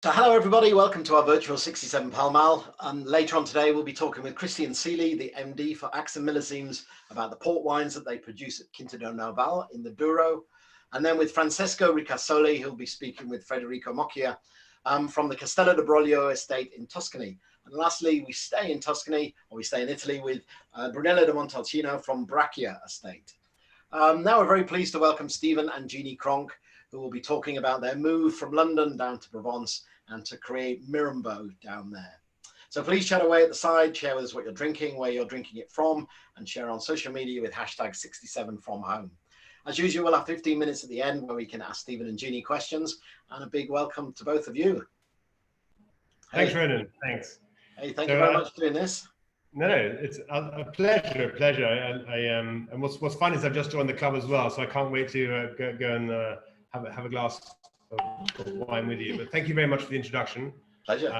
So hello everybody, welcome to our virtual 67 Pall Mall. Later on today we'll be talking with Christian Seeley, the MD for Axon Millésimes, about the port wines that they produce at Quinta do Noval in the Douro. And then with Francesco Ricasoli, who'll be speaking with Federico Mocchia from the Castello de Broglio estate in Tuscany. And lastly, we stay in Tuscany, or we stay in Italy, with Brunello de Montalcino from Braccia estate. Now we're very pleased to welcome Stephen and Jeannie Cronk, who will be talking about their move from London down to Provence and to create Mirabeau down there. So please chat away at the side, share with us what you're drinking, where you're drinking it from, and share on social media with hashtag 67FromHome. As usual, we'll have 15 minutes at the end where we can ask Stephen and Jeannie questions, and a big welcome to both of you. Thanks, Ronan. Thanks. Hey, thank you very much for doing this. No, it's a pleasure. And what's fun is I've just joined the club as well, so I can't wait to go and have a glass of wine with you. But thank you very much for the introduction. Pleasure.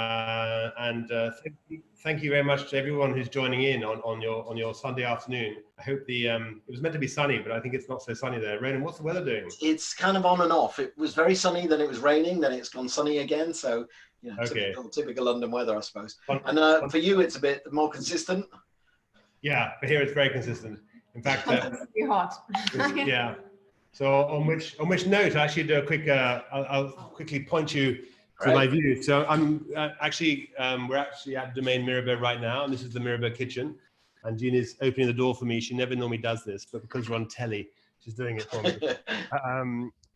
Thank you very much to everyone who's joining in on your Sunday afternoon. I hope it was meant to be sunny, but I think it's not so sunny there. Ronan, what's the weather doing? It's kind of on and off. It was very sunny, then it was raining, then it's gone sunny again. So, you know, okay. typical London weather, I suppose. And for you, it's a bit more consistent. Yeah, but here it's very consistent. In fact, it's hot. Yeah. So on which note, I actually do a quick. I'll quickly point you to my view. So I'm we're actually at Domaine Mirabeau right now, and this is the Mirabeau kitchen. And Jean is opening the door for me. She never normally does this, but because we're on telly, she's doing it for me.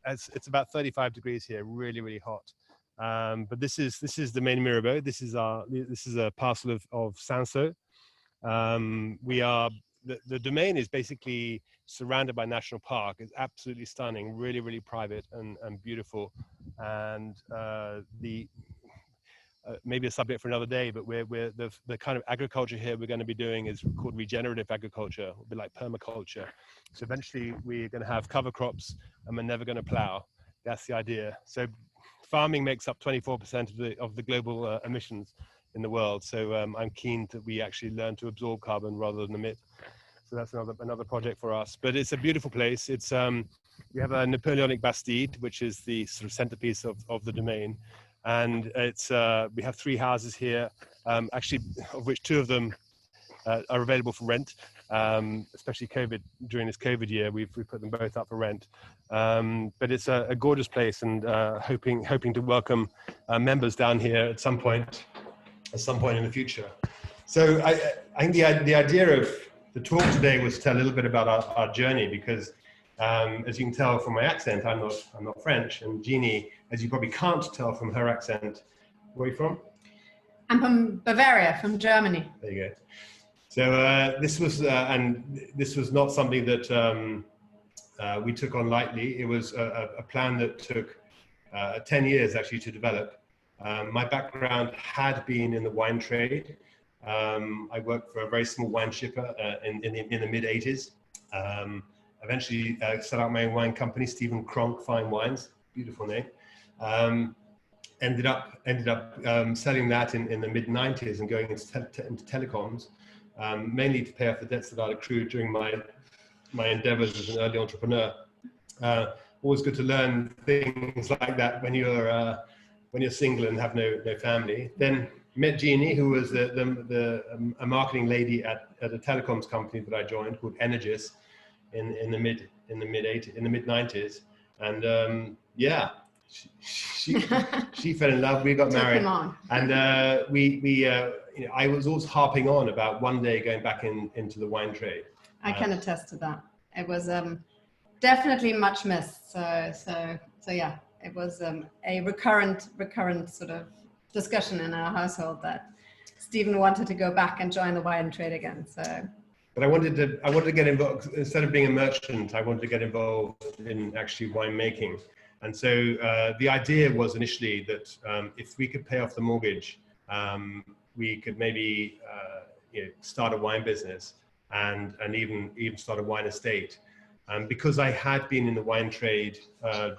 It's about 35 degrees here, really, really hot. But this is Domaine Mirabeau. This is a parcel of Sanso. The domain is basically surrounded by national park. It's absolutely stunning, really, really private and beautiful. And maybe a subject for another day, but the kind of agriculture here we're going to be doing is called regenerative agriculture, a bit like permaculture. So eventually we're going to have cover crops and we're never going to plow. That's the idea. So farming makes up 24% of the global emissions in the world. So I'm keen that we actually learn to absorb carbon rather than emit. So that's another project for us. But it's a beautiful place. It's we have a Napoleonic Bastide, which is the sort of centerpiece of the domain. And it's we have 3 houses here, actually, of which 2 of them are available for rent. Especially during this COVID year, we've put them both up for rent. But it's a gorgeous place, and hoping to welcome members down here at some point in the future. So I think the idea of the talk today was to tell a little bit about our journey, because as you can tell from my accent, I'm not French, and Jeannie, as you probably can't tell from her accent, where are you from? I'm from Bavaria, from Germany. There you go. So this was not something that we took on lightly. It was a plan that took 10 years actually to develop. My background had been in the wine trade. I worked for a very small wine shipper in the mid 80s. Eventually set up my own wine company, Stephen Cronk Fine Wines, beautiful name. Ended up selling that in the mid 90s and going into telecoms, mainly to pay off the debts that I'd accrued during my endeavors as an early entrepreneur. Always good to learn things like that when you're single and have no family. Then met Jeannie, who was a marketing lady at a telecoms company that I joined called Energis in the mid 90s, and yeah, she fell in love. We got married, and I was always harping on about one day going back into the wine trade. I can attest to that. It was definitely much missed. So yeah, it was a recurrent sort of discussion in our household that Stephen wanted to go back and join the wine trade again. So, but I wanted to get involved. Instead of being a merchant, I wanted to get involved in actually winemaking. And so the idea was initially that if we could pay off the mortgage, we could maybe start a wine business and even start a wine estate. Because I had been in the wine trade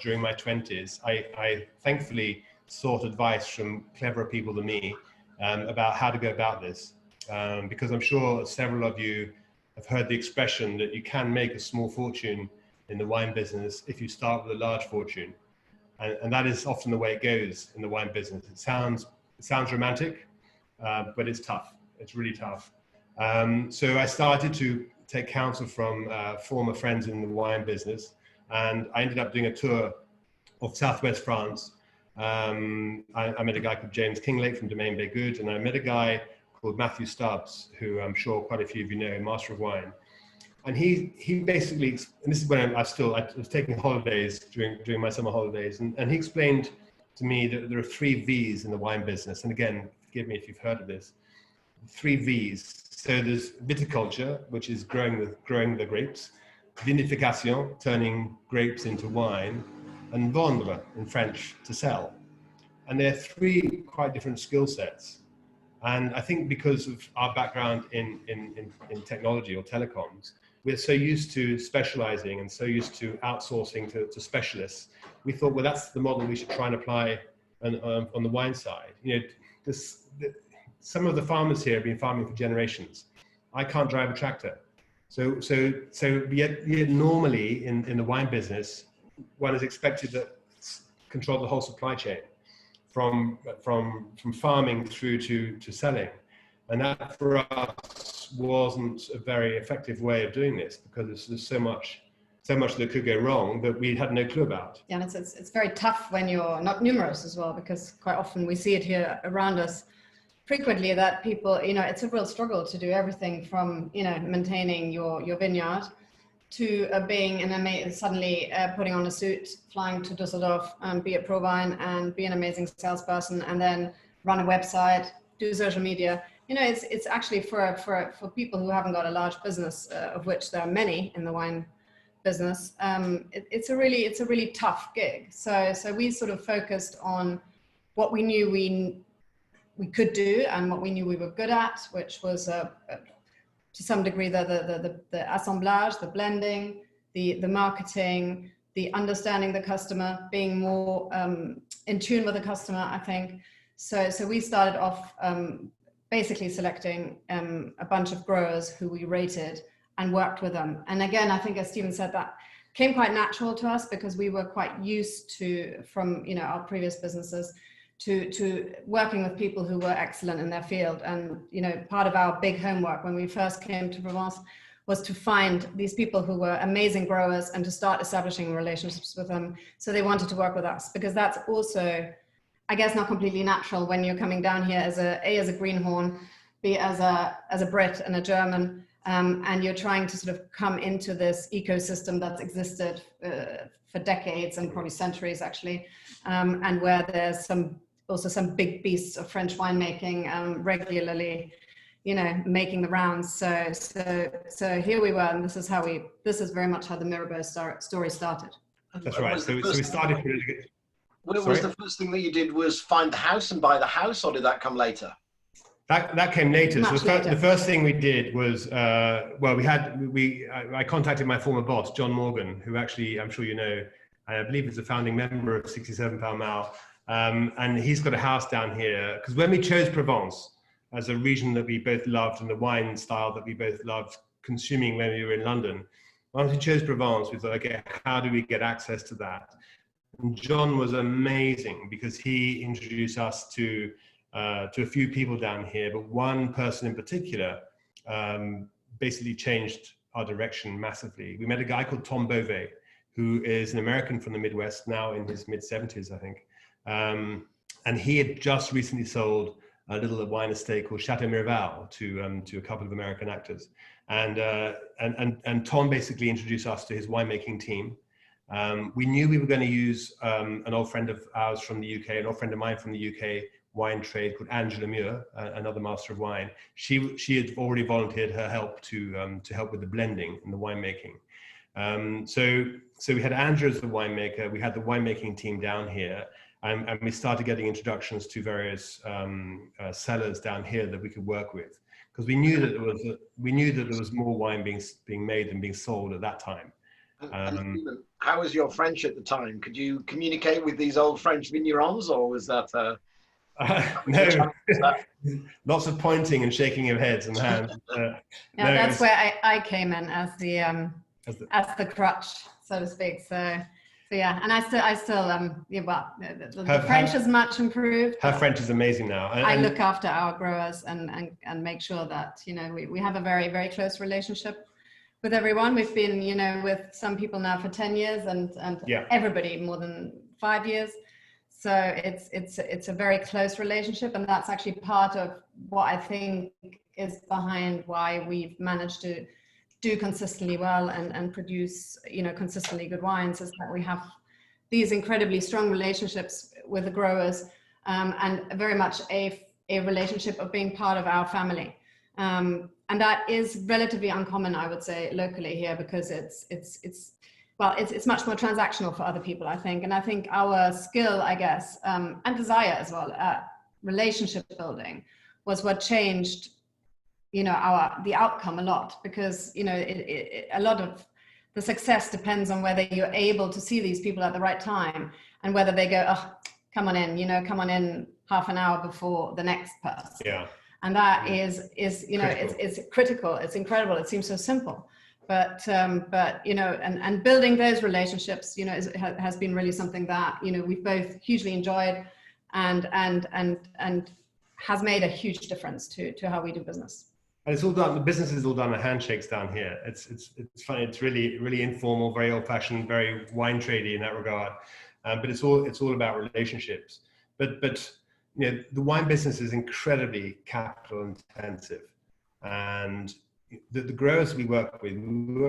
during my 20s, I thankfully sought advice from cleverer people than me about how to go about this. Because I'm sure several of you have heard the expression that you can make a small fortune in the wine business if you start with a large fortune. And that is often the way it goes in the wine business. It sounds romantic, but it's tough. It's really tough. So I started to take counsel from former friends in the wine business, and I ended up doing a tour of Southwest France. I met a guy called James Kinglake from Domaine Bégood, and I met a guy called Matthew Stubbs, who I'm sure quite a few of you know, Master of Wine. And he basically, and this is when I was taking holidays during my summer holidays, and he explained to me that there are 3 V's in the wine business. And again, forgive me if you've heard of this, 3 V's. So there's viticulture, which is growing the grapes, vinification, turning grapes into wine, and vendre, in French, to sell. And they're 3 quite different skill sets. And I think because of our background in technology or telecoms, we're so used to specializing and so used to outsourcing to specialists. We thought, well, that's the model we should try and apply on the wine side. You know, some of the farmers here have been farming for generations. I can't drive a tractor. So yet normally in the wine business, one is expected to control the whole supply chain from farming through to selling. And that for us wasn't a very effective way of doing this, because there's so much that could go wrong that we had no clue about. Yeah, and it's very tough when you're not numerous as well, because quite often we see it here around us frequently that people, you know, it's a real struggle to do everything from, you know, maintaining your vineyard to being suddenly putting on a suit, flying to Düsseldorf, be at Provence and be an amazing salesperson, and then run a website, do social media. You know, it's actually for people who haven't got a large business, of which there are many in the wine business. It's a really tough gig. So we sort of focused on what we knew we could do and what we knew we were good at, which was to some degree the assemblage, the blending, the marketing, the understanding the customer, being more in tune with the customer, I think. So we started off basically selecting a bunch of growers who we rated and worked with them. And again, I think as Stephen said, that came quite natural to us because we were quite used to, from, you know, our previous businesses, to working with people who were excellent in their field. And, you know, part of our big homework when we first came to Provence was to find these people who were amazing growers and to start establishing relationships with them. So they wanted to work with us, because that's also, I guess, not completely natural when you're coming down here as a greenhorn, B, as a Brit and a German, and you're trying to sort of come into this ecosystem that's existed for decades and probably centuries actually, and where there's also some big beasts of French winemaking regularly, you know, making the rounds. So here we were, and this is very much how the Mirabeau story started. That's right. So we started. Was the first thing that you did was find the house and buy the house, or did that come later? That came later. Much later. The first thing we did was, I contacted my former boss, John Morgan, who actually, I'm sure you know, I believe is a founding member of 67 Pall Mall. And he's got a house down here, because when we chose Provence as a region that we both loved and the wine style that we both loved consuming when we were in London, once we chose Provence, we thought, okay, how do we get access to that? And John was amazing because he introduced us to a few people down here, but one person in particular basically changed our direction massively. We met a guy called Tom Beauvais, who is an American from the Midwest, now in his mid-70s, I think. And he had just recently sold a little wine estate called Chateau Mirabeau to a couple of American actors. And Tom basically introduced us to his winemaking team. We knew we were going to use an old friend of ours from the UK, an old friend of mine from the UK wine trade called Angela Muir, another master of wine. She had already volunteered her help to help with the blending and the winemaking. So we had Angela as the winemaker. We had the winemaking team down here. And we started getting introductions to various sellers down here that we could work with, because we knew that there was more wine being made than being sold at that time. Stephen, how was your French at the time? Could you communicate with these old French vignerons, or was that? No, lots of pointing and shaking of heads and hands. That's where I came in as the crutch, so to speak. So yeah, and I still yeah, well, the French is much improved. Her French is amazing now. I look after our growers and make sure that, you know, we have a very, very close relationship with everyone. We've been, you know, with some people now for 10 years and everybody more than 5 years. So it's a very close relationship, and that's actually part of what I think is behind why we've managed to do consistently well and produce, you know, consistently good wines, is that we have these incredibly strong relationships with the growers, and very much a relationship of being part of our family. And that is relatively uncommon, I would say, locally here, because it's much more transactional for other people, I think. And I think our skill, I guess, and desire as well, relationship building, was what changed, you know, the outcome a lot, because, you know, a lot of the success depends on whether you're able to see these people at the right time, and whether they go, oh, come on in, you know, come on in half an hour before the next person. Yeah. And that is, you know, it's critical. It's incredible. It seems so simple, but you know, and building those relationships, you know, has been really something that, you know, we've both hugely enjoyed, and has made a huge difference to how we do business. And it's all done. The business is all done on handshakes down here. It's funny. It's really informal, very old fashioned, very wine tradey in that regard. But it's all about relationships. But you know, the wine business is incredibly capital intensive, and the growers we work with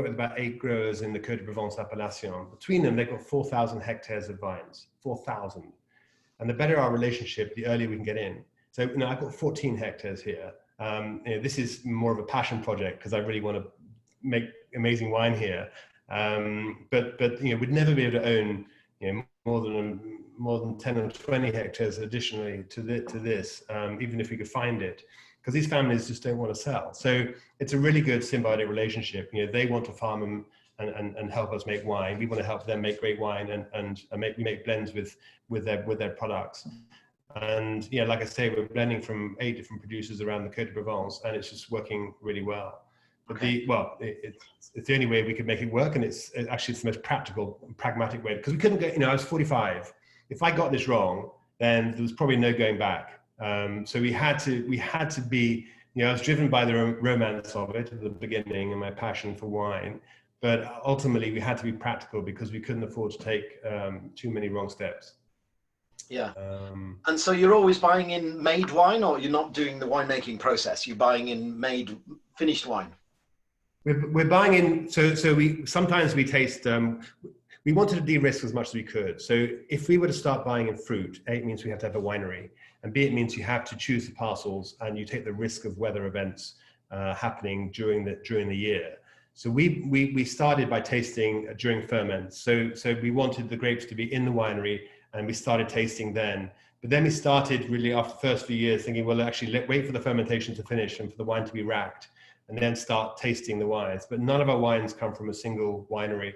about 8 growers in the Côte de Provence appellation. Between them, they've got 4,000 hectares of vines, 4,000. And the better our relationship, the earlier we can get in. So, you know, I've got 14 hectares here. You know, this is more of a passion project because I really want to make amazing wine here. But you know, we'd never be able to own, you know, more than 10 or 20 hectares additionally to this, even if we could find it, because these families just don't want to sell. So it's a really good symbiotic relationship. You know, they want to farm them and help us make wine. We want to help them make great wine, and we make blends with their products. And yeah, like I say, we're blending from 8 different producers around the Côte de Provence, and it's just working really well. But it's the only way we could make it work, and it's actually the most practical and pragmatic way, because we couldn't get, you know, I was 45. If I got this wrong, then there was probably no going back. So we had to be, you know, I was driven by the romance of it at the beginning and my passion for wine, but ultimately we had to be practical because we couldn't afford to take too many wrong steps. Yeah. And so you're always buying in made wine, or you're not doing the winemaking process? You're buying in finished wine? We're buying in, so we sometimes we taste, we wanted to de-risk as much as we could. So if we were to start buying in fruit, A, it means we have to have a winery, and B, it means you have to choose the parcels and you take the risk of weather events happening during the year. So we started by tasting during ferments. So we wanted the grapes to be in the winery, and we started tasting then. But then we started really after the first few years thinking, well, actually wait for the fermentation to finish and for the wine to be racked, and then start tasting the wines. But none of our wines come from a single winery.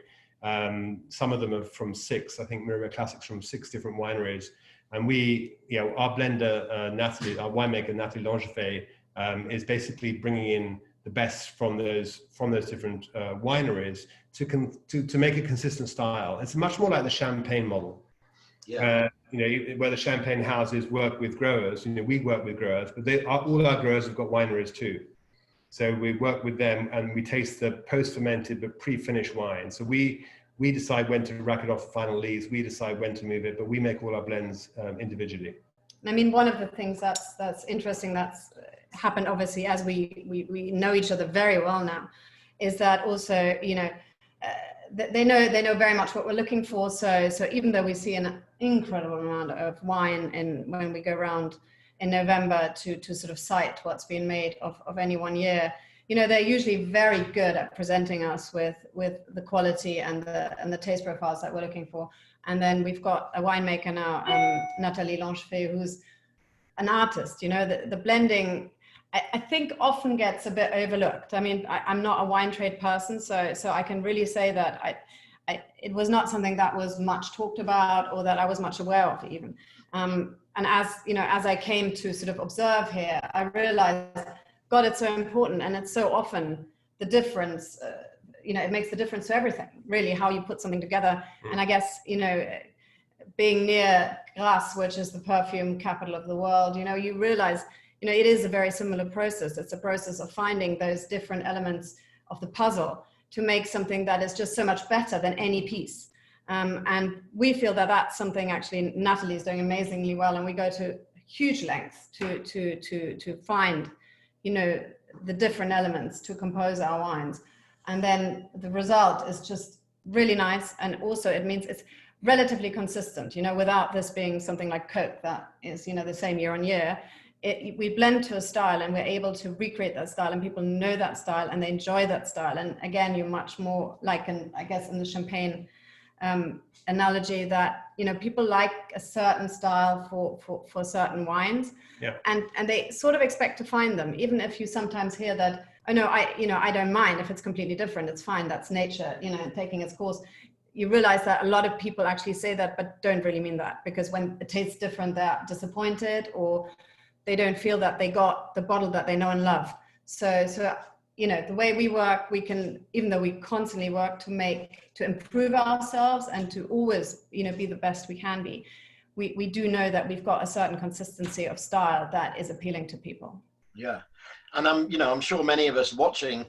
Some of them are from 6, I think Mirabeau Classics from 6 different wineries. And we, you know, our blender, Nathalie, our winemaker, Nathalie Langefay, is basically bringing in the best from those different wineries to make a consistent style. It's much more like the champagne model. Yeah. You know, where the champagne houses work with growers, you know, we work with growers, but all our growers have got wineries too. So we work with them and we taste the post-fermented but pre-finished wine. So we decide when to rack it off the final lees, we decide when to move it, but we make all our blends individually. I mean, one of the things that's interesting that's happened, obviously, as we know each other very well now, is that also, you know, they know very much what we're looking for. So even though we see an incredible amount of wine when we go around in November to sort of cite what's been made of any one year, you know, they're usually very good at presenting us with the quality and the taste profiles that we're looking for. And then we've got a winemaker now, Nathalie Langefay, who's an artist. You know, the blending, I think, often gets a bit overlooked. I mean, I'm not a wine trade person, so I can really say that it was not something that was much talked about or that I was much aware of even. And as you know, as I came to sort of observe here, I realized, God, it's so important, and it's so often the difference, it makes the difference to everything, really, how you put something together. And I guess, being near Grasse, which is the perfume capital of the world, you realize, it is a very similar process. It's a process of finding those different elements of the puzzle to make something that is just so much better than any piece. And we feel that that's something actually Natalie is doing amazingly well, and we go to huge lengths to find, the different elements to compose our wines. And then the result is just really nice. And also it means it's relatively consistent, without this being something like Coke that is, the same year on year. We blend to a style and we're able to recreate that style, and people know that style and they enjoy that style. And again, you're much more like, I guess in the champagne analogy, that people like a certain style for certain wines, and they sort of expect to find them, even if you sometimes hear that, oh no, I don't mind if it's completely different, it's fine, that's nature, taking its course. You realize that a lot of people actually say that, but don't really mean that, because when it tastes different, they're disappointed, or they don't feel that they got the bottle that they know and love. So the way we work, we can, even though we constantly work to improve ourselves and to always, be the best we can be, we do know that we've got a certain consistency of style that is appealing to people. Yeah. And I'm sure many of us watching,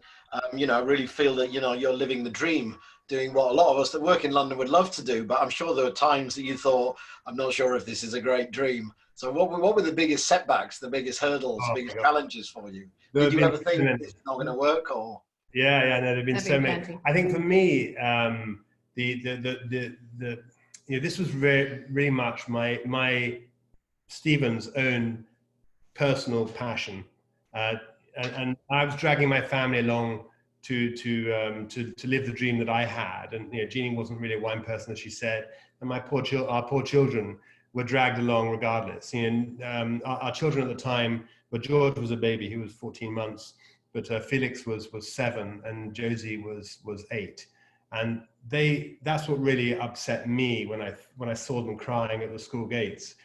really feel that, you're living the dream, doing what a lot of us that work in London would love to do. But I'm sure there were times that you thought, I'm not sure if this is a great dream. So what were the biggest setbacks, the biggest hurdles, biggest challenges for you? Did you ever think this is not going to work, or? Yeah, no, there've been so many. I think for me, this was really much my Stephen's own personal passion, and I was dragging my family along to live the dream that I had. And Jeannie wasn't really a wine person, as she said, and our poor children were dragged along regardless. Our children at the time, but George was a baby; he was 14 months. But Felix was 7 and Josie was 8, and that's what really upset me when I saw them crying at the school gates.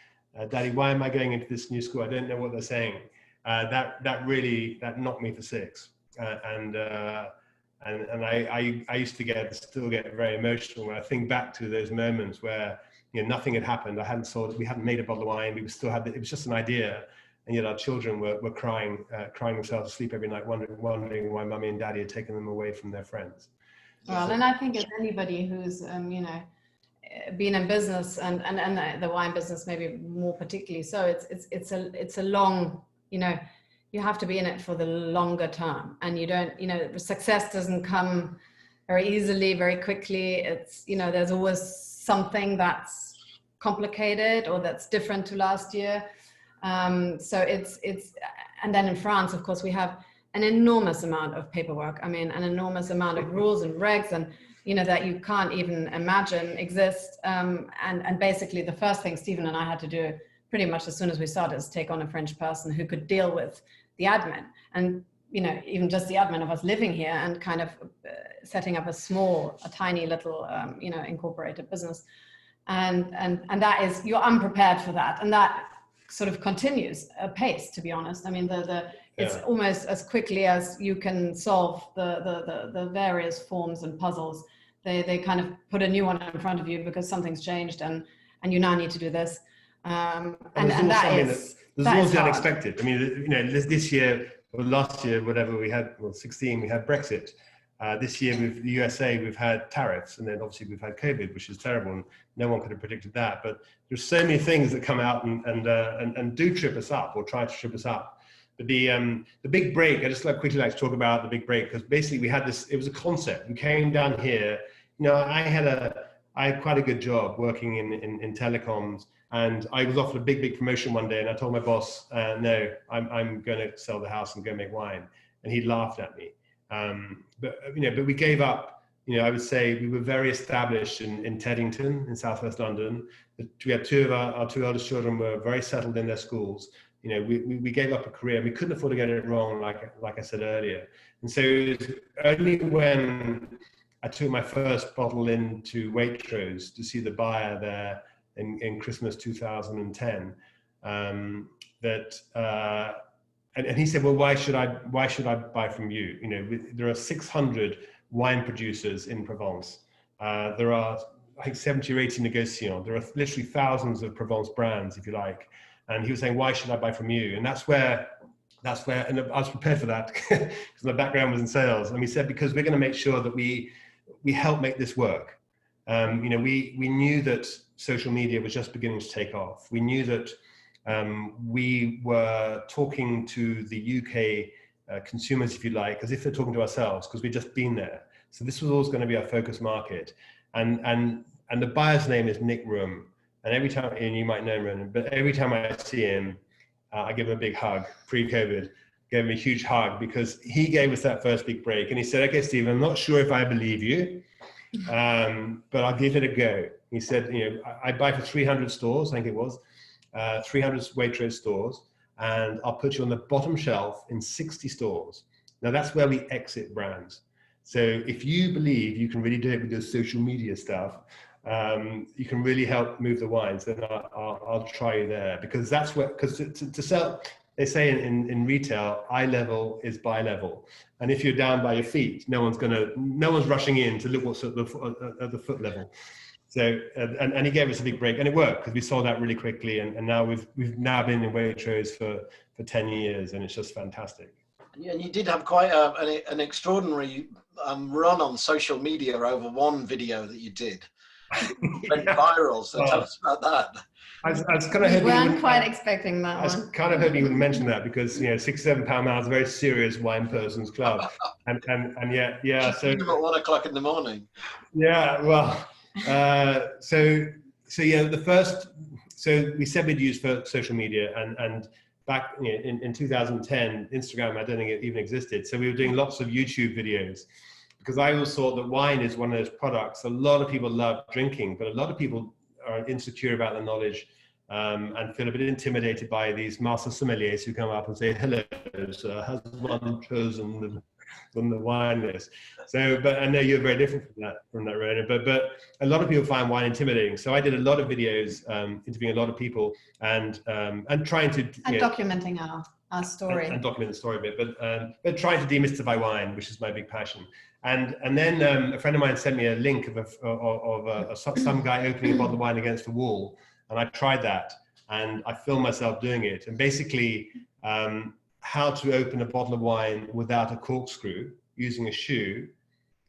Daddy, why am I going into this new school? I don't know what they're saying. That really knocked me for 6. And I used to still get very emotional when I think back to those moments where nothing had happened. We hadn't made a bottle of wine. We still had it was just an idea. And yet our children were crying themselves to sleep every night, wondering why Mummy and Daddy had taken them away from their friends. Well, and I think as anybody who's been in business and the wine business maybe more particularly, so it's a long, you have to be in it for the longer term, and you don't, success doesn't come very easily, very quickly. It's there's always something that's complicated or that's different to last year. So it's and then in France, of course, we have an enormous amount of paperwork. I mean, an enormous amount of rules and regs, and that you can't even imagine exist. And basically, the first thing Stephen and I had to do pretty much as soon as we started is take on a French person who could deal with the admin, and even just the admin of us living here and kind of setting up a tiny little incorporated business, and that is, you're unprepared for that, and that sort of continues apace, to be honest. I mean, it's almost as quickly as you can solve the various forms and puzzles, they kind of put a new one in front of you because something's changed, and you now need to do this. And there's always the unexpected. I mean, this year or last year, whatever we had, 16, we had Brexit. This year with the USA, we've had tariffs, and then obviously we've had COVID, which is terrible, and no one could have predicted that. But there's so many things that come out and do trip us up, or try to trip us up. But the big break, I just quickly like to talk about the big break, because basically we had this. It was a concept. We came down here. I had quite a good job working in telecoms, and I was offered a big promotion one day, and I told my boss, no, I'm going to sell the house and go make wine, and he laughed at me. But we gave up. I would say we were very established in Teddington, in southwest London. We had our two eldest children were very settled in their schools. We gave up a career. We couldn't afford to get it wrong, like I said earlier. And so it was only when I took my first bottle into Waitrose to see the buyer there in Christmas 2010, and he said, well, why should I buy from you? There are 600 wine producers in Provence. There are, I think, 70 or 80 negociants. There are literally thousands of Provence brands, if you like. And he was saying, why should I buy from you? And that's where, and I was prepared for that because my background was in sales. And we said, because we're going to make sure that we help make this work. You know, we knew that social media was just beginning to take off. We knew that we were talking to the UK consumers, if you like, as if they're talking to ourselves, because we'd just been there. So this was always going to be our focus market. And the buyer's name is Nick Room. And every time, and you might know Ronan, but every time I see him, I give him a big hug. Pre-COVID, gave him a huge hug because he gave us that first big break. And he said, okay, Stephen, I'm not sure if I believe you, but I'll give it a go. He said, you know, I buy for 300 stores, I think it was, 300 Waitrose stores, and I'll put you on the bottom shelf in 60 stores. Now that's where we exit brands. So if you believe you can really do it with your social media stuff, you can really help move the wines, then I'll try you there, because that's what, because to sell, they say in retail, eye level is buy level. And if you're down by your feet, no one's rushing in to look what's at the foot level. So, and he gave us a big break, and it worked because we sold out really quickly. And now we've now been in Waitrose for 10 years, and it's just fantastic. And you did have quite an extraordinary run on social media over one video that you did. It went viral, so tell us about that. I was kind of hoping we weren't quite expecting that. I was kind of hoping you would mention that, because, you know, 6-7 pound mile is a very serious wine person's club, and yet, yeah. So at 1 o'clock in the morning. Yeah, well, so yeah, so we said we'd use for social media, and back, you know, in 2010, Instagram, I don't think it even existed. So we were doing lots of YouTube videos, because I always thought that wine is one of those products a lot of people love drinking, but a lot of people are insecure about the knowledge, and feel a bit intimidated by these master sommeliers who come up and say, hello, sir, has one chosen the wine list? So, but I know you're very different from that, Ronan, but a lot of people find wine intimidating. So I did a lot of videos, interviewing a lot of people, and trying to... And documenting our story. And document the story a bit, but trying to demystify wine, which is my big passion. And then a friend of mine sent me a link of some guy opening a bottle of wine against the wall, and I tried that, and I filmed myself doing it. And basically, how to open a bottle of wine without a corkscrew using a shoe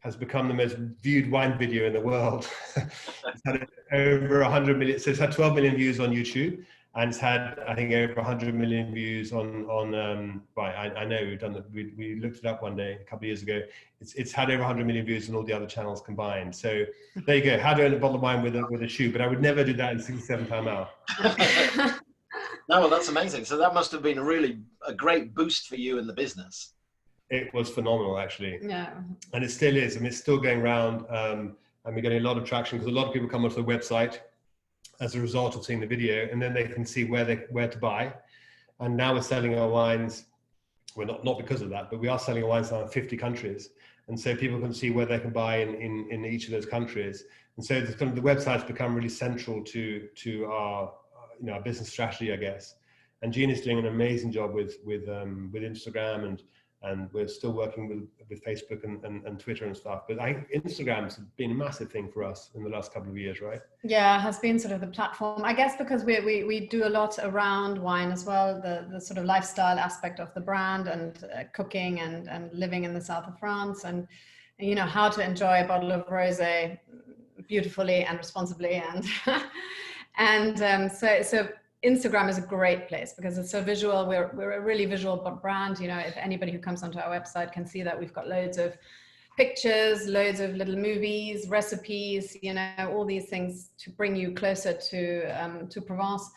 has become the most viewed wine video in the world. It's had over 100 million. So it's had 12 million views on YouTube. And it's had, I think, over 100 million views on right, I know we looked it up one day, a couple of years ago. It's had over 100 million views on all the other channels combined. So there you go, how to open a bottle of wine with a shoe, but I would never do that in 67 pound mile. No, well, that's amazing. So that must have been a great boost for you in the business. It was phenomenal, actually. Yeah. And it still is. I mean, it's still going around, and we're getting a lot of traction, because a lot of people come onto the website as a result of seeing the video, and then they can see where to buy. And now we're selling our wines, well, not because of that, but we are selling our wines now in 50 countries. And so people can see where they can buy in each of those countries. And so the website's become really central to our, you know, our business strategy, I guess. And Jean is doing an amazing job with Instagram, and we're still working with Facebook and Twitter and stuff. But I think Instagram's been a massive thing for us in the last couple of years, right? Yeah, it has been sort of the platform, I guess, because we do a lot around wine as well, the sort of lifestyle aspect of the brand, and cooking and living in the south of France, and, you know, how to enjoy a bottle of rosé beautifully and responsibly, and so Instagram is a great place because it's so visual. We're a really visual brand. You know, if anybody who comes onto our website can see that we've got loads of pictures, loads of little movies, recipes, you know, all these things to bring you closer to Provence.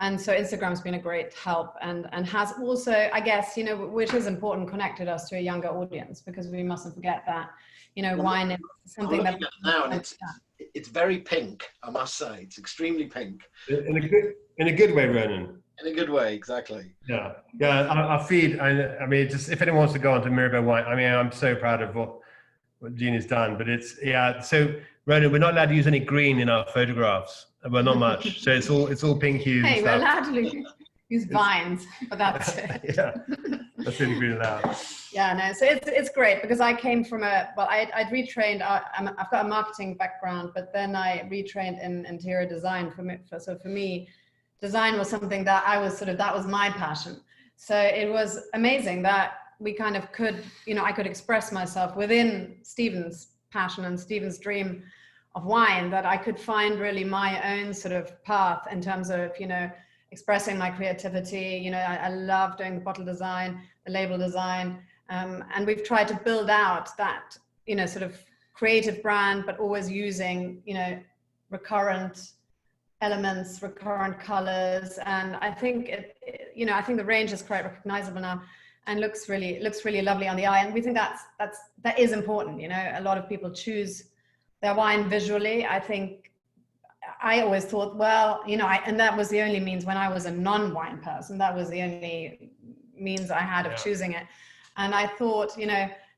And so Instagram's been a great help, and has also, I guess, you know, which is important, connected us to a younger audience, because we mustn't forget that, you know, wine is something that now, and it's very pink, I must say. It's extremely pink. In a good way, Ronan. In a good way, exactly. Yeah. Our feed, I mean, just if anyone wants to go on to Mirabeau Wine, I mean, I'm so proud of what Jean has done, but it's, yeah. So Ronan, we're not allowed to use any green in our photographs. Well, not much. So it's all pink hues. Hey, we're allowed to use vines, but that's it. Yeah. That's really really loud. Yeah, no, so it's great because I came from I'd retrained, I've got a marketing background, but then I retrained in interior design so for me, design was something that that was my passion. So it was amazing that we kind of could, I could express myself within Stephen's passion and Stephen's dream of wine, that I could find really my own sort of path in terms of, expressing my creativity. I love doing the bottle design, the label design. And we've tried to build out that, sort of creative brand, but always using, recurrent elements, recurrent colors. And I think I think the range is quite recognizable now and looks really lovely on the eye. And we think that is important. A lot of people choose their wine visually. I always thought, well, and that was the only means when I was a non-wine person, that was the only means I had of choosing it. And I thought,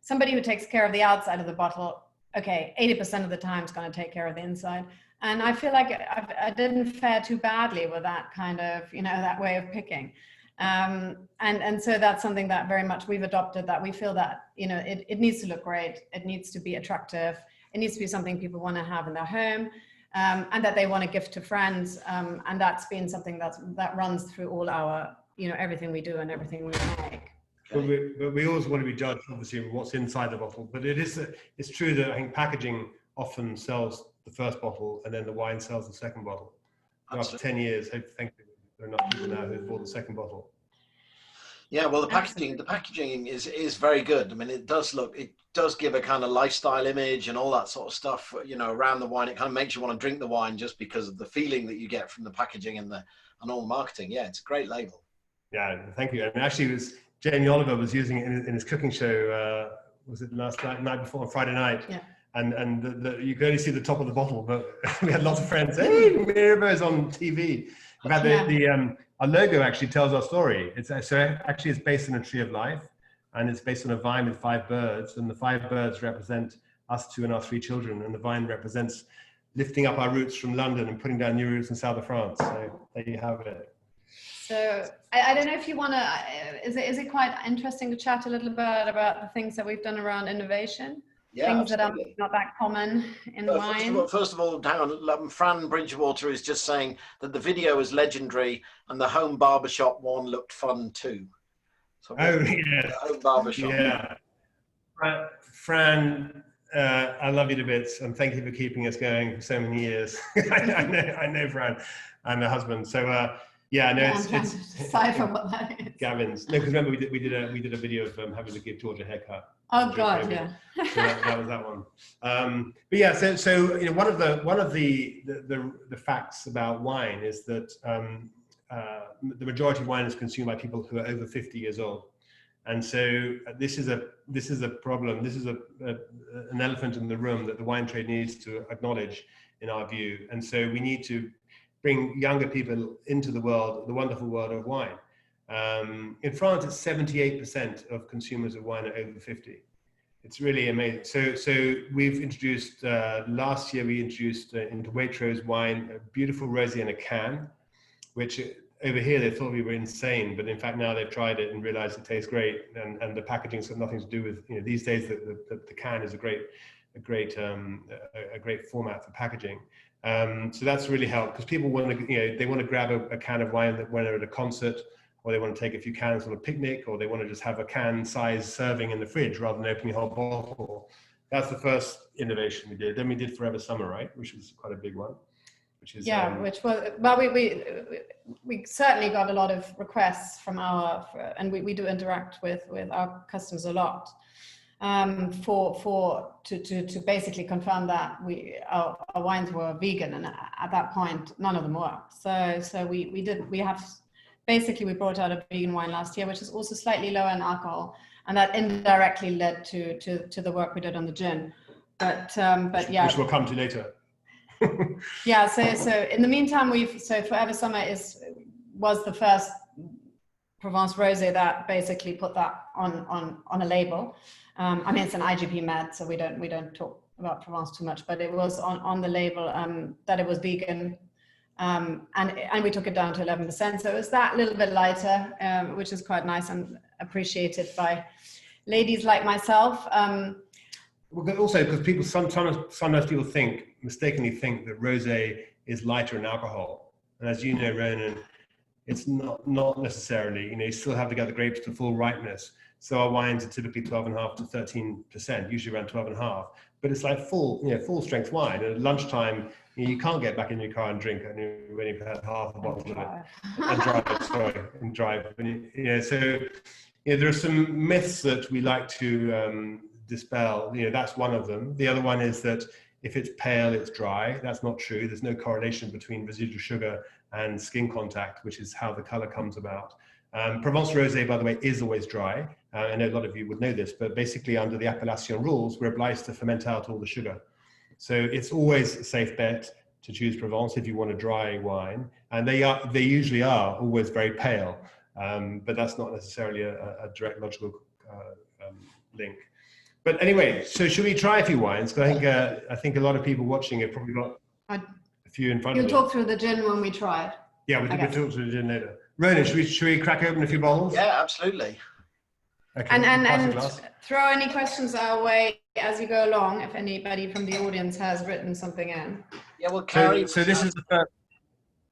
somebody who takes care of the outside of the bottle, okay, 80% of the time is going to take care of the inside. And I feel like I didn't fare too badly with that kind of, that way of picking. And so that's something that very much we've adopted, that we feel that, it needs to look great. It needs to be attractive. It needs to be something people want to have in their home, and that they want to gift to friends. And that's been something that runs through all our, everything we do and everything we make. But we always want to be judged, obviously, on what's inside the bottle. But it's true that I think packaging often sells the first bottle and then the wine sells the second bottle. After 10 years, thankfully, there are enough people now who've bought the second bottle. Yeah, well, the packaging is very good. I mean, it does give a kind of lifestyle image and all that sort of stuff, around the wine. It kind of makes you want to drink the wine just because of the feeling that you get from the packaging and all the marketing. Yeah, it's a great label. Yeah, thank you. And actually, Jamie Oliver was using it in his cooking show. Was it last night before, on Friday night? Yeah. And you could only see the top of the bottle, but we had lots of friends say, "Hey, Mirabeau's on TV." In fact, our logo actually tells our story. It's based on a tree of life, and it's based on a vine with 5 birds, and the 5 birds represent us 2 and our 3 children, and the vine represents lifting up our roots from London and putting down new roots in south of France. So there you have it. So I don't know if you want to, is it quite interesting to chat a little bit about the things that we've done around innovation? Yeah, things absolutely. that are not that common in wine. First of all, hang on, Fran Bridgewater is just saying that the video is legendary and the home barbershop one looked fun too. So yeah, home barbershop. Yeah, Fran, I love you to bits, and thank you for keeping us going for so many years. I know Fran and her husband. So it's decipher what that is. Gavin's. No, because remember we did a video of having to give George a haircut. Oh God, yeah. So that was that one. But yeah, so one of the facts about wine is that the majority of wine is consumed by people who are over 50 years old, and so this is a problem. This is an elephant in the room that the wine trade needs to acknowledge, in our view. And so we need to bring younger people into the wonderful world of wine. In France, it's 78% of consumers of wine are over 50. It's really amazing. So we've introduced, last year we introduced into Waitrose wine, a beautiful rosé in a can, which over here they thought we were insane, but in fact now they've tried it and realized it tastes great, and the packaging's got nothing to do with, these days the can is a great format for packaging. So that's really helped, because people want to, they want to grab a can of wine when they're at a concert, or they want to take a few cans on a picnic, or they want to just have a can size serving in the fridge rather than opening a whole bottle. That's the first innovation we did. Then we did Forever Summer, right, which was quite a big one. Which is, which was, well, we certainly got a lot of requests from and we do interact with our customers a lot, to basically confirm that our wines were vegan, and at that point none of them were. So we brought out a vegan wine last year, which is also slightly lower in alcohol, and that indirectly led to the work we did on the gin. But yeah, which we'll come to later. Yeah. So in the meantime, Forever Summer was the first Provence rosé that basically put that on a label. I mean, it's an IGP med, so we don't talk about Provence too much, but it was on the label that it was vegan. And we took it down to 11%, so it was that little bit lighter, which is quite nice, and appreciated by ladies like myself. Well, also because people sometimes people mistakenly think that rosé is lighter in alcohol, and as you know, Ronan, it's not necessarily. You know, you still have to get the grapes to full ripeness. So our wines are typically 12.5 to 13%, usually around 12.5. But it's like full strength wine. And at lunchtime, you can't get back in your car and drink when you've had half a bottle of it and drive. Sorry, and drive. So there are some myths that we like to dispel. That's one of them. The other one is that if it's pale, it's dry. That's not true. There's no correlation between residual sugar and skin contact, which is how the color comes about. Provence rosé, by the way, is always dry. I know a lot of you would know this, but basically under the appellation rules, we're obliged to ferment out all the sugar. So it's always a safe bet to choose Provence if you want a dry wine. And they usually are always very pale, but that's not necessarily a direct logical link. But anyway, so should we try a few wines? Because I think a lot of people watching it probably got a few in front of them. You'll talk through the gin when we try it. Yeah, we'll talk through the gin later. Ronan, should we crack open a few bottles? Yeah, absolutely. Okay, and throw any questions our way as you go along, if anybody from the audience has written something in. Yeah, well, Carrie. So this is the first.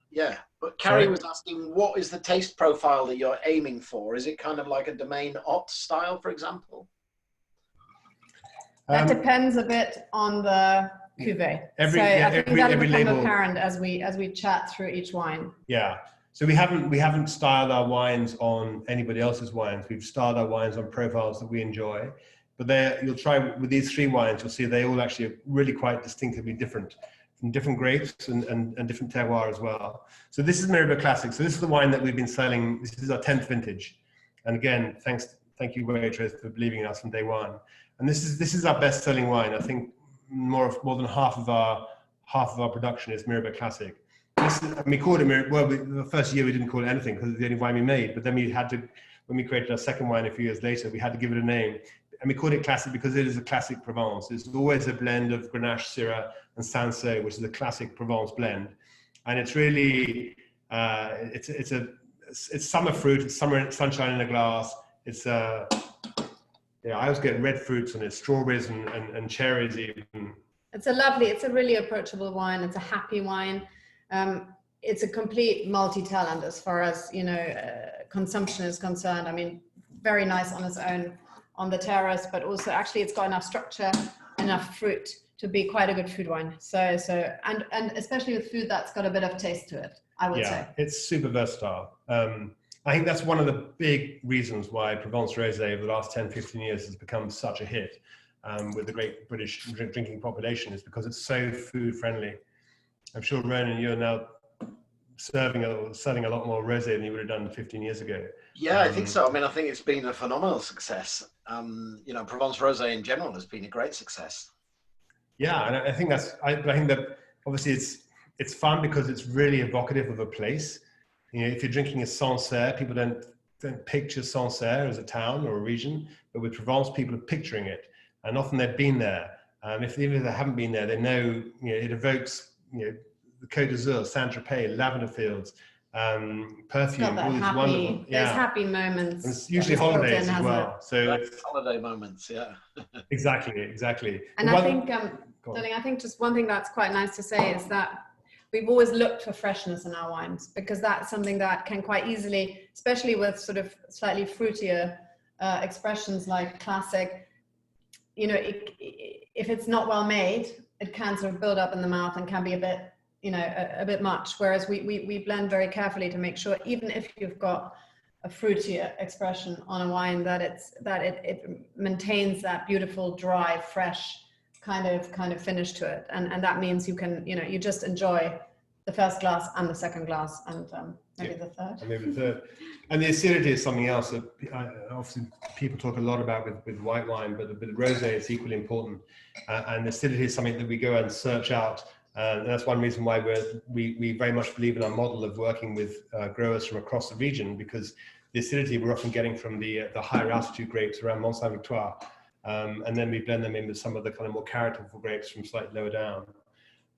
Yeah, but Carrie was asking, what is the taste profile that you're aiming for? Is it kind of like a Domaine Ott style, for example? That depends a bit on the cuvée. I think that'll become apparent as we chat through each wine. Yeah. So we haven't styled our wines on anybody else's wines. We've styled our wines on profiles that we enjoy. But you'll try with these three wines, you'll see they all actually are really quite distinctively different from different grapes and different terroir as well. So this is Mirabeau Classic. So this is the wine that we've been selling. This is our 10th vintage. And again, thank you, Waitrose, for believing in us from day one. And this is our best-selling wine. I think more than half of our production is Mirabeau Classic. We called it the first year we didn't call it anything because it's the only wine we made. But then we had to, when we created our second wine a few years later, we had to give it a name. And we called it Classic because it is a classic Provence. It's always a blend of Grenache, Syrah, and Cinsault, which is a classic Provence blend. And it's really, it's summer fruit, it's summer sunshine in a glass. It's I always get red fruits on it, strawberries and cherries even. It's a really approachable wine. It's a happy wine. It's a complete multi-talent as far as, consumption is concerned. I mean, very nice on its own on the terrace, but also actually it's got enough structure, enough fruit to be quite a good food wine. So and especially with food that's got a bit of taste to it, I would say. It's super versatile. I think that's one of the big reasons why Provence Rosé over the last 10, 15 years has become such a hit with the great British drinking population, is because it's so food friendly. I'm sure, Ronan, you're now selling a lot more rosé than you would have done 15 years ago. Yeah, I think so. I mean, I think it's been a phenomenal success. Provence rosé in general has been a great success. Yeah, and I think that obviously it's fun because it's really evocative of a place. If you're drinking a Sancerre, people don't picture Sancerre as a town or a region, but with Provence, people are picturing it, and often they've been there. Even if they haven't been there, they know. It evokes the Côte d'Azur, Saint-Tropez, lavender fields, perfume, all these wonderful. There's happy moments. And it's usually holidays as well. So it's holiday moments, yeah. Exactly. And I think just one thing that's quite nice to say is that we've always looked for freshness in our wines, because that's something that can quite easily, especially with sort of slightly fruitier expressions like classic, if it's not well made, it can sort of build up in the mouth and can be a bit, a bit much. Whereas we blend very carefully to make sure, even if you've got a fruitier expression on a wine, that it maintains that beautiful, dry, fresh kind of finish to it. And that means you can, you just enjoy the first glass and the second glass and maybe the third. And maybe the third. And the acidity is something else that obviously people talk a lot about with white wine, but the rosé is equally important. And acidity is something that we go and search out. And that's one reason why we very much believe in our model of working with growers from across the region, because the acidity we're often getting from the higher altitude grapes around Mont Saint-Victoire. And then we blend them in with some of the kind of more characterful grapes from slightly lower down.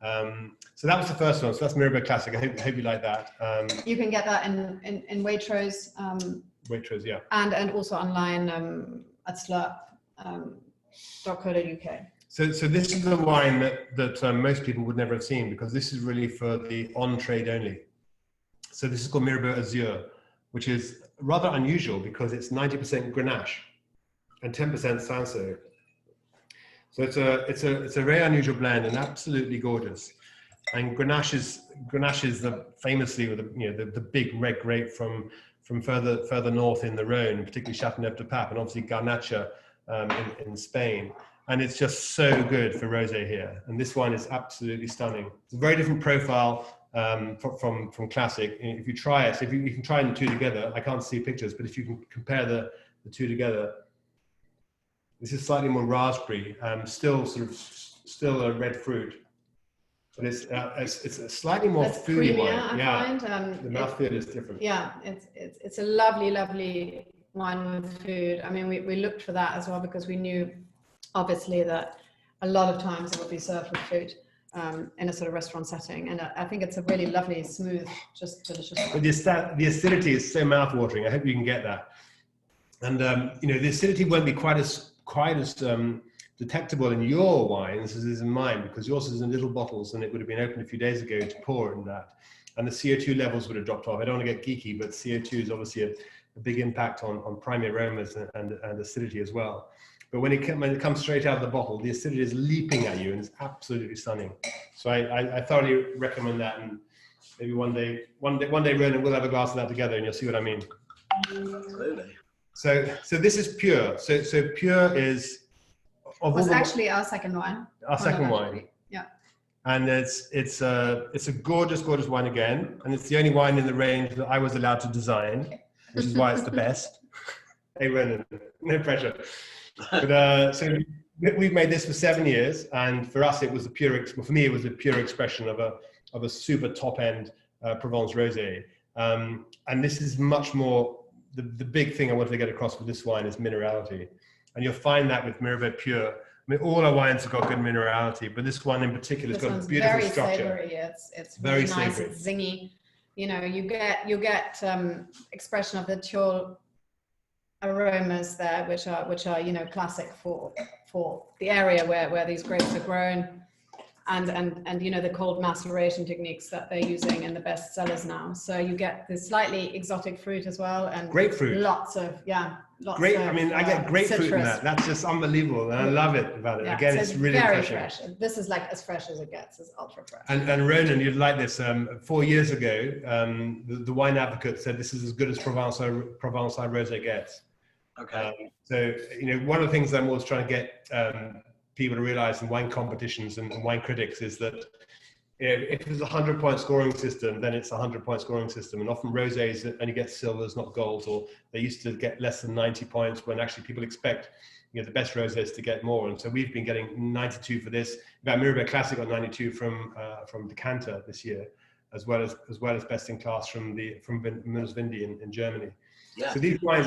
So that was the first one. So that's Mirabeau Classic. I hope you like that. You can get that in Waitrose. Waitrose, yeah. And also online at slurp.co.uk. So this is the wine that most people would never have seen, because this is really for the on-trade only. So this is called Mirabeau Azur, which is rather unusual because it's 90% Grenache and 10% Cinsault. So it's a very unusual blend and absolutely gorgeous. And Grenache is famously the big red grape from further north in the Rhone, particularly Châteauneuf-du-Pape, and obviously Garnacha in Spain. And it's just so good for rosé here. And this wine is absolutely stunning. It's a very different profile from Classic. If you try it, you can try the two together. I can't see pictures, but if you can compare the two together, this is slightly more raspberry, still a red fruit, but it's a slightly more foody wine. I find. The mouthfeel is different. Yeah, it's a lovely wine with food. I mean, we looked for that as well because we knew, obviously, that a lot of times it would be served with food in a sort of restaurant setting, and I think it's a really lovely, smooth, just delicious wine. But the acidity is so mouth-watering. I hope you can get that. And the acidity won't be quite as detectable in your wines as it is in mine, because yours is in little bottles and it would have been opened a few days ago to pour in that, and the CO2 levels would have dropped off. I don't want to get geeky, but CO2 is obviously a big impact on primary aromas and acidity as well. But when it comes straight out of the bottle, the acidity is leaping at you and it's absolutely stunning. So I thoroughly recommend that, and maybe one day Ronan, we'll have a glass of that together and you'll see what I mean. Absolutely. So this is Pure. So Pure is actually our second wine. Our second wine. Yeah. And it's a gorgeous wine again, and it's the only wine in the range that I was allowed to design, which is why it's the best. Hey Ronan, no pressure. But so we've made this for 7 years, and for us it was for me it was a pure expression of a super top end Provence rosé. And this is much more. The big thing I wanted to get across with this wine is minerality. And you'll find that with Mirabeau Pure. I mean, all our wines have got good minerality, but this one in particular has got a beautiful structure. Very savory. It's very really nice. It's zingy. You get expression of the chill aromas there, which are classic for the area where these grapes are grown. And the cold maceration techniques that they're using in the best sellers now. So you get the slightly exotic fruit as well, and grapefruit. Lots of great. I mean, I get grapefruit in that. That's just unbelievable, and I love it about it. Yeah, again, it's really very refreshing. Fresh. This is like as fresh as it gets. It's ultra fresh. And Ronan, you'd like this. 4 years ago, the Wine Advocate said this is as good as Provençal rosé gets. Okay. So one of the things I'm always trying to get people to realize in wine competitions and wine critics is that if it's a 100-point scoring system, then it's a 100-point scoring system. And often rosés only get silvers, not golds, or they used to get less than 90 points when actually people expect the best rosés to get more. And so we've been getting 92 for this. Mirabeau Classic got 92 from Decanter this year, as well as best in class from Minusvindi in Germany. Yeah. So these wines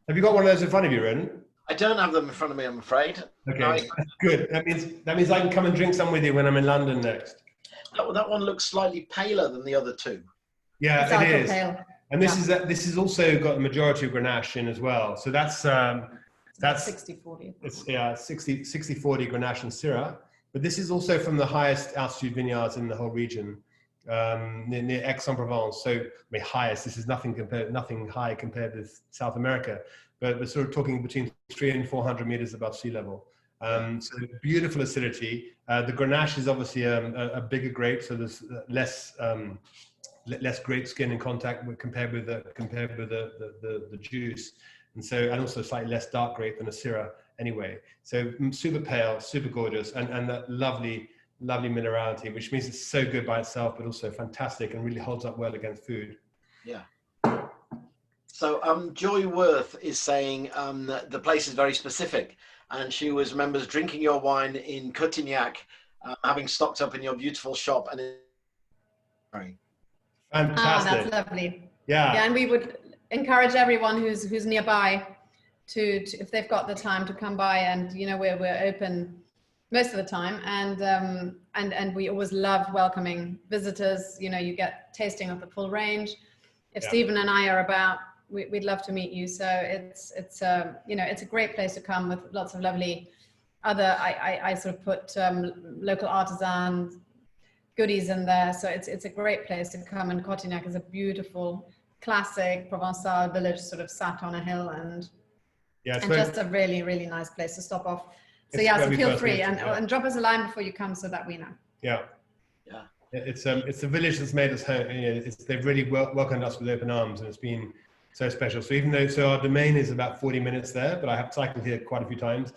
have you got one of those in front of you, Ronan? I don't have them in front of me, I'm afraid. Okay, that's good. That means I can come and drink some with you when I'm in London next. That one looks slightly paler than the other two. Yeah, it is. Pale. And this is also got the majority of Grenache in as well. So that's 60-40. It's 60-40 Grenache and Syrah. But this is also from the highest altitude vineyards in the whole region, near Aix-en-Provence. So highest. This is nothing high compared with South America. But we're sort of talking between 300 and 400 meters above sea level. So beautiful acidity. The Grenache is obviously a bigger grape, so there's less grape skin in contact compared with the juice, and also slightly less dark grape than a Syrah anyway. So super pale, super gorgeous, and that lovely minerality, which means it's so good by itself, but also fantastic and really holds up well against food. Yeah. So Joy Worth is saying that the place is very specific, and she remembers drinking your wine in Cotignac, having stocked up in your beautiful shop. And fantastic. That's lovely. Yeah, and we would encourage everyone who's nearby to if they've got the time to come by, and we're open most of the time, and we always love welcoming visitors. You know, you get tasting of the full range. If Stephen and I are about, we'd love to meet you. So it's you know, it's a great place to come with lots of lovely other. I sort of put local artisans goodies in there. So it's a great place to come. And Cotignac is a beautiful, classic Provençal village, sort of sat on a hill, and just a really, really nice place to stop off. So so feel free and drop us a line before you come so that we know. Yeah. It's a village that's made us home. You know, they've really welcomed us with open arms, and it's been so special. So even though our domain is about 40 minutes there, but I have cycled here quite a few times.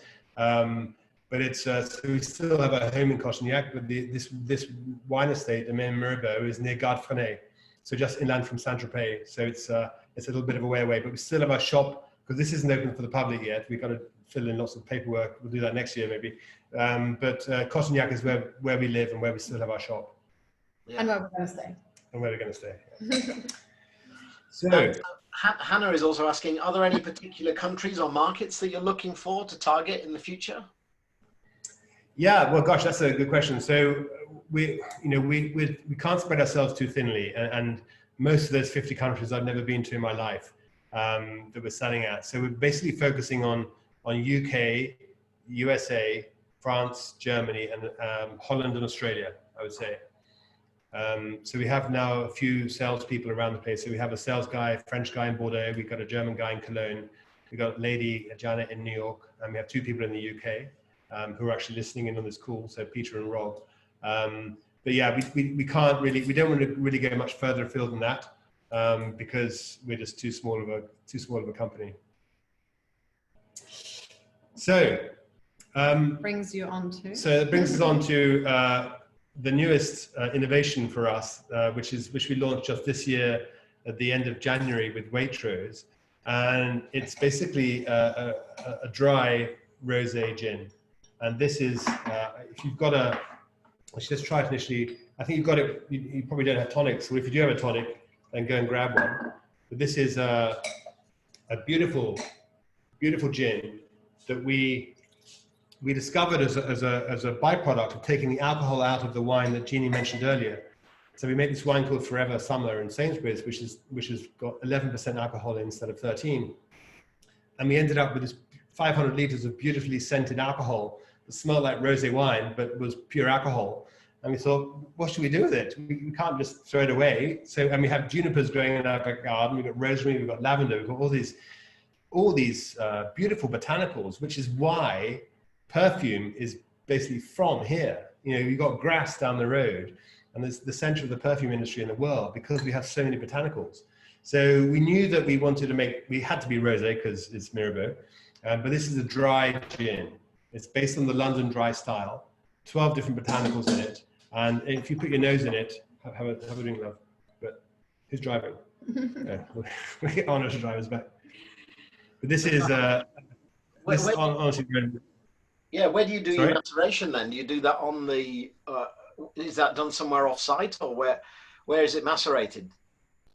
But it's so we still have a home in Cotignac, but this wine estate, Domaine Mirabeau, is near Garde Freinet, so just inland from Saint-Tropez. So it's a little bit of a way away, but we still have our shop, because this isn't open for the public yet. We've got to fill in lots of paperwork. We'll do that next year maybe. But Cotignac is where we live and where we still have our shop. Yeah. And where we're going to stay. And where we're going to stay. Yeah. So Hannah is also asking, are there any particular countries or markets that you're looking for to target in the future? Yeah, well, gosh, that's a good question. So we can't spread ourselves too thinly, and most of those 50 countries I've never been to in my life that we're selling at. So we're basically focusing on UK, USA, France, Germany, and Holland and Australia, I would say. So we have now a few salespeople around the place. So we have a sales guy, a French guy in Bordeaux. We've got a German guy in Cologne. We've got a lady, Janet, in New York. And we have 2 people in the UK who are actually listening in on this call. So Peter and Rob. But yeah, we can't really, we don't want to really go much further afield than that because we're just too small of a company. So brings you on to. So it brings us on to the newest innovation for us, which we launched just this year at the end of January with Waitrose, and it's basically a dry rosé gin. And this is, if you've got I should just try it initially. I think you've got it. You probably don't have tonics, so if you do have a tonic, then go and grab one. But this is a beautiful, beautiful gin that we discovered as a byproduct of taking the alcohol out of the wine that Jeannie mentioned earlier. So we made this wine called Forever Summer in Sainsbury's, which has got 11% alcohol instead of 13. And we ended up with this 500 liters of beautifully scented alcohol that smelled like rosé wine, but was pure alcohol. And we thought, what should we do with it? We can't just throw it away. So, and we have junipers growing in our garden. We've got rosemary, we've got lavender, we've got all these beautiful botanicals, which is why perfume is basically from here. You know, you've got grass down the road, and there's the center of the perfume industry in the world because we have so many botanicals. So we knew that we had to be rosé because it's Mirabeau, but this is a dry gin. It's based on the London dry style, 12 different botanicals in it. And if you put your nose in it, have a drink, love. But who's driving? We get Arnold to drive us back. But this is, honestly, yeah, where do you do your maceration then? Do you do that on the, is that done somewhere off site, or where is it macerated?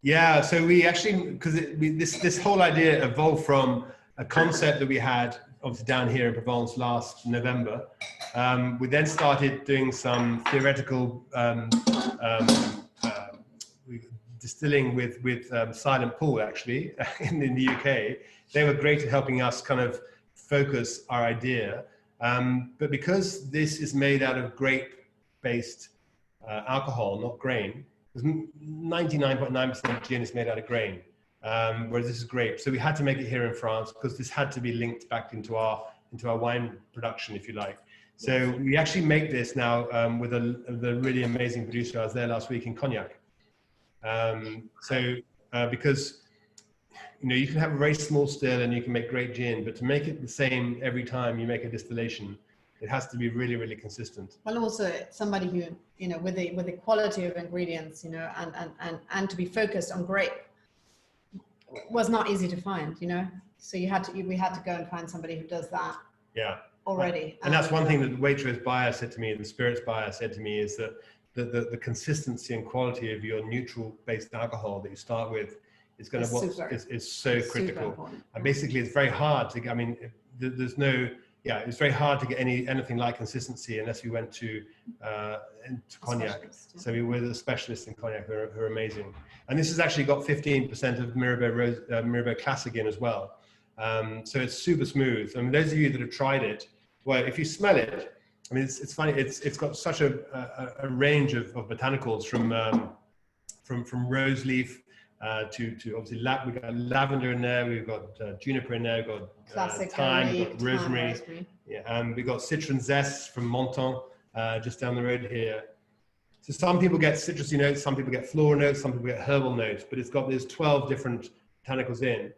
Yeah, so we actually, because this whole idea evolved from a concept that we had obviously down here in Provence last November. We then started doing some theoretical distilling with Silent Pool actually in the UK. They were great at helping us kind of focus our idea. But because this is made out of grape-based alcohol, not grain, 99.9% of gin is made out of grain, whereas this is grape. So we had to make it here in France because this had to be linked back into our wine production, if you like. So we actually make this now with a really amazing producer. I was there last week in Cognac. Because you know, you can have a very small still and you can make great gin, but to make it the same every time you make a distillation, it has to be really, really consistent. Well, also somebody who, you know, with the quality of ingredients, you know, and to be focused on grape was not easy to find, you know. So we had to go and find somebody who does that. Yeah. Already. And that's one thing that the Waitrose buyer said to me, the spirits buyer said to me, is that the consistency and quality of your neutral based alcohol that you start with is so critical. And basically it's very hard to, I mean, there's no yeah, it's very hard to get anything like consistency unless we went to into cognac. So we were the specialists in cognac who are amazing. And this has actually got 15% of Mirabeau Classic in as well. So it's super smooth. I mean, those of you that have tried it, well, if you smell it, I mean, it's funny. It's got such a range of botanicals from rose leaf to obviously we've got lavender in there, we've got juniper in there, we've got thyme, we've got rosemary. Yeah, we've got citron zest from Menton just down the road here. So some people get citrusy notes, some people get floral notes, some people get herbal notes, but it's got these 12 different botanicals in.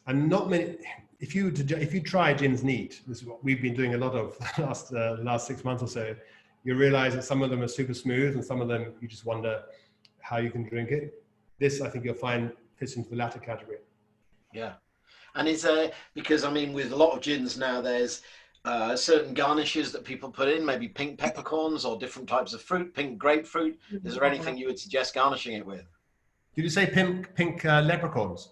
And not many. If you try gins neat, this is what we've been doing a lot of the last 6 months or so, you realize that some of them are super smooth and some of them you just wonder how you can drink it. This, I think you'll find, fits into the latter category. Yeah. And is there, because I mean, with a lot of gins now, there's certain garnishes that people put in, maybe pink peppercorns or different types of fruit, pink grapefruit. Is there anything you would suggest garnishing it with? Did you say pink leprechauns?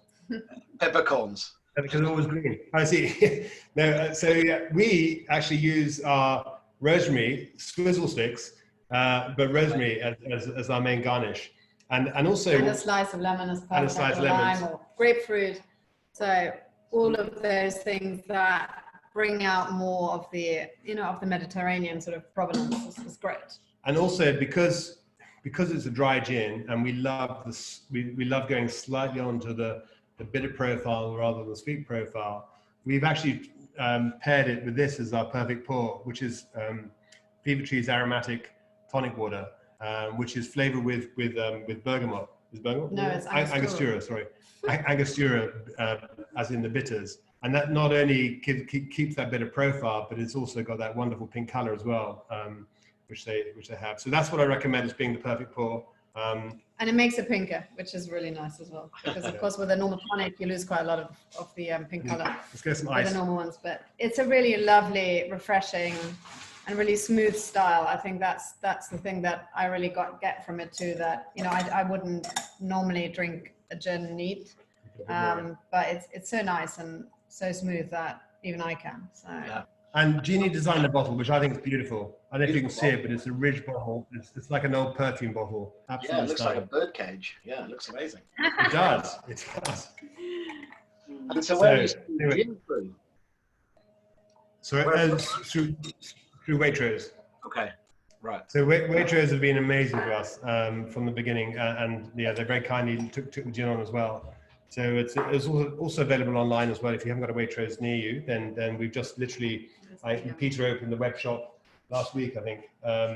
Peppercorns. Because they're always green. I see. No, so yeah, we actually use our rosemary squizzle sticks, but rosemary as our main garnish, and also a slice of lemon as part of lime or grapefruit. So all of those things that bring out more of the of the Mediterranean sort of provenance is great. And also because it's a dry gin, and we love this, we love going slightly onto the bitter profile rather than the sweet profile. We've actually paired it with this as our perfect pour, which is Fever Tree's aromatic tonic water, which is flavored with bergamot. Is bergamot? No, it's Angostura. Sorry, Angostura, as in the bitters, and that not only keeps that bitter profile, but it's also got that wonderful pink color as well, which they have. So that's what I recommend as being the perfect pour. And it makes it pinker, which is really nice as well. Because of course, with a normal tonic, you lose quite a lot of the pink color. Let's get some ice. The normal ones, but it's a really lovely, refreshing, and really smooth style. I think that's the thing that I really get from it too. That I wouldn't normally drink a gin neat, but it's so nice and so smooth that even I can. So. Yeah. And Jeannie designed the bottle, which I think is beautiful. I don't know if you can see it, but it's a ridge bottle. It's like an old perfume bottle. Absolutely. Yeah, it looks like a bird cage. Yeah, it looks amazing. It does. It does. And so where is gin through? So through Waitrose. Okay, right. So Waitrose have been amazing to us from the beginning, and yeah, they very kindly took the gin on as well. So it's also available online as well. If you haven't got a Waitrose near you, then we've just literally, Peter opened the web shop last week, I think.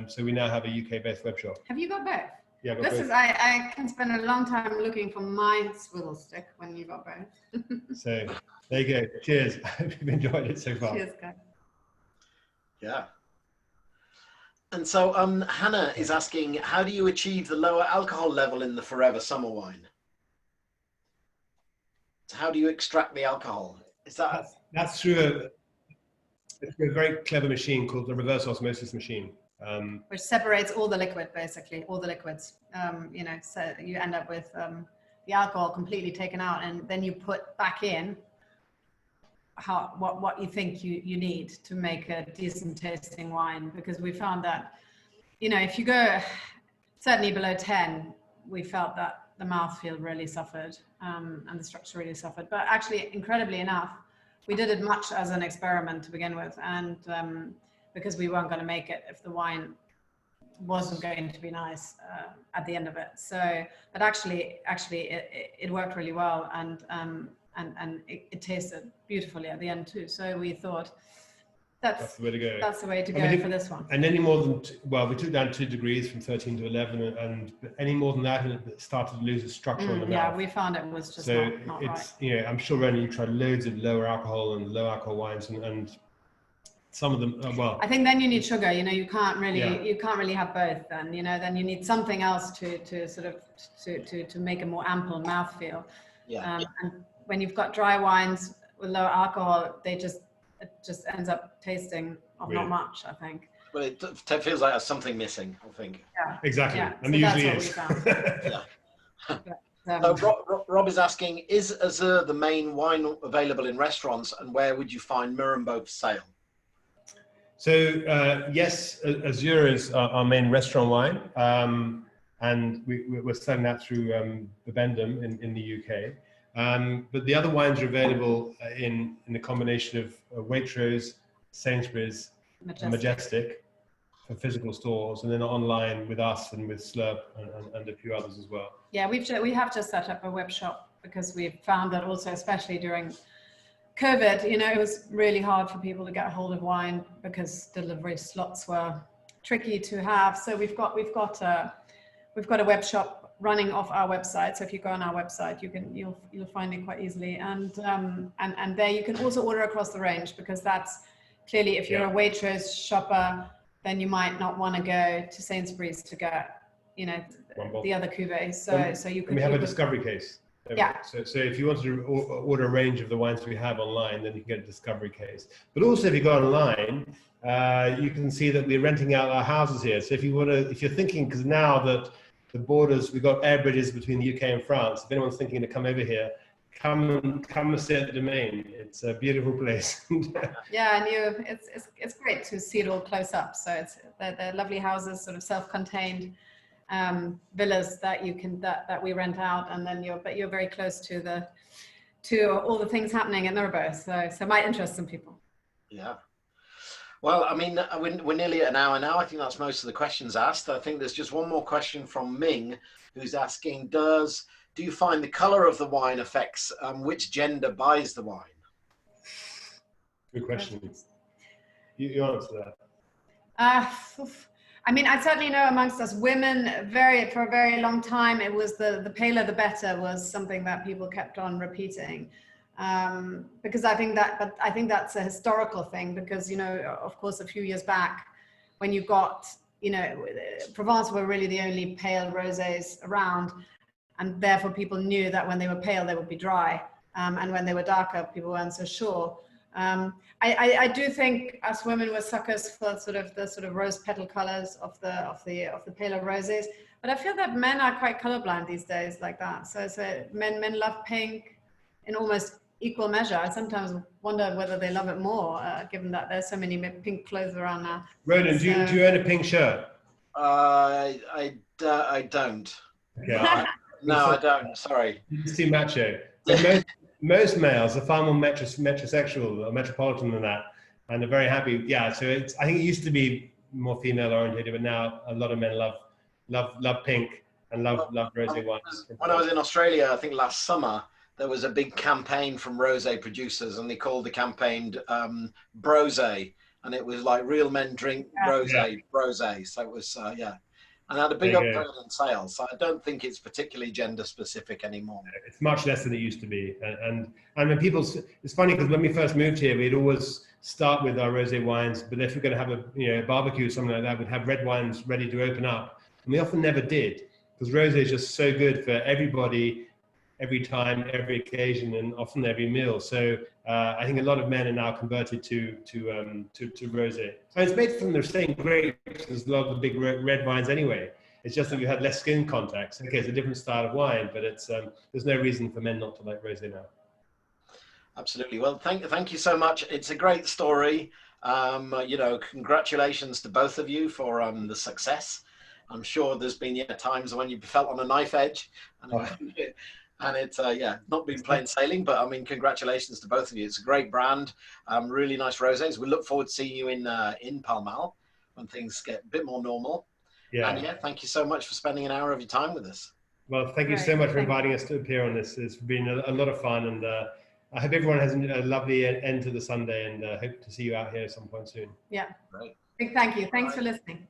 So we now have a UK-based web shop. Have you got both? Yeah, I've got both. I can spend a long time looking for my swivel stick when you got both. So there you go. Cheers. I hope you've enjoyed it so far. Cheers, guys. Yeah. And so Hannah is asking, how do you achieve the lower alcohol level in the Forever Summer Wine? So how do you extract the alcohol? Is that's through a very clever machine called the reverse osmosis machine, which separates all the liquid, basically all the liquids. So you end up with the alcohol completely taken out, and then you put back in what you think you need to make a decent tasting wine. Because we found that if you go certainly below 10, we felt that the mouthfeel really suffered, and the structure really suffered. But actually, incredibly enough, we did it much as an experiment to begin with, and because we weren't going to make it if the wine wasn't going to be nice at the end of it. So, but actually, it worked really well, and it tasted beautifully at the end too. So we thought that's the way to go. That's the way to go for this one. And any more than we took down 2 degrees from 13 to 11, and any more than that, it started to lose its structure on the mouth. Yeah, we found it was just not it's right. I'm sure Ren, you tried loads of lower alcohol and low alcohol wines, and some of them I think then you need sugar. You can't really have both. Then then you need something else to sort of to make a more ample mouthfeel. Yeah. And when you've got dry wines with low alcohol, it just ends up tasting of not much, I think. Well, it feels like there's something missing, I think. Yeah. Exactly. Yeah. And So there usually that's what we found. Yeah. So Rob is asking, is Azur the main wine available in restaurants, and where would you find Mirabeau for sale? So yes, Azure is our main restaurant wine, and we're selling that through Bibendum in the UK. But the other wines are available in a combination of Waitrose, Sainsbury's, and Majestic for physical stores, and then online with us and with Slurp and a few others as well. Yeah, we have just set up a web shop because we've found that also, especially during COVID, you know, it was really hard for people to get a hold of wine because delivery slots were tricky to have. So we've got a web shop running off our website. So if you go on our website, you'll find it quite easily. And there you can also order across the range, because that's clearly, if you're a Waitrose shopper, then you might not want to go to Sainsbury's to get, you know, the other cuvées. So you can. We have a discovery case. Yeah. So if you wanted to order a range of the wines we have online, then you can get a discovery case. But also, if you go online, you can see that we're renting out our houses here. So if you're thinking, because now that the borders, we've got air bridges between the UK and France. If anyone's thinking to come over here, come and stay at the Domain. It's a beautiful place. Yeah, and it's great to see it all close up. So they're lovely houses, sort of self-contained villas that we rent out, and then you're very close to all the things happening at Mirabeau. So it might interest some people. Yeah. Well, I mean, we're nearly at an hour now. I think that's most of the questions asked. I think there's just one more question from Ming, who's asking, do you find the color of the wine affects which gender buys the wine? Good question. You answer that. I mean, I certainly know amongst us women, for a very long time, it was the paler the better was something that people kept on repeating. Because I think that's a historical thing, because, you know, of course, a few years back when you got, you know, Provence were really the only pale rosés around, and therefore people knew that when they were pale, they would be dry. And when they were darker, people weren't so sure. I do think us women were suckers for the rose petal colors of the paler roses, but I feel that men are quite colorblind these days, like that. So men love pink in almost equal measure. I sometimes wonder whether they love it more, given that there's so many pink clothes around now. Ronan, do you own a pink shirt? I don't. Okay. No, I don't. Sorry. It's too macho. Most males are far more metrosexual or metropolitan than that, and they're very happy. Yeah, so I think it used to be more female oriented, but now a lot of men love pink and love rosé wines. When I was in Australia, I think last summer, there was a big campaign from rosé producers, and they called the campaign Brosé, and it was like real men drink rosé. So it was and had a big upturn in sales. So I don't think it's particularly gender specific anymore. It's much less than it used to be. And when it's funny because when we first moved here, we'd always start with our rosé wines, but if we're going to have a barbecue or something like that, we'd have red wines ready to open up. And we often never did, because rosé is just so good for everybody, every time, every occasion, and often every meal. So I think a lot of men are now converted to rosé. So it's made from the same grapes as a lot of the big red wines anyway. It's just that you had less skin contact. Okay, it's a different style of wine, but it's there's no reason for men not to like rosé now. Absolutely. Well, thank you so much. It's a great story. Congratulations to both of you for the success. I'm sure there's been times when you felt on a knife edge, and it's not been plain sailing, but I mean, congratulations to both of you. It's a great brand, really nice rosés. We look forward to seeing you in Pall Mall when things get a bit more normal. Yeah. And thank you so much for spending an hour of your time with us. Well, thank you so much for inviting us to appear on this. It's been a lot of fun, and I hope everyone has a lovely end to the Sunday, and hope to see you out here at some point soon. Yeah. Great. Big thank you. Thanks for listening.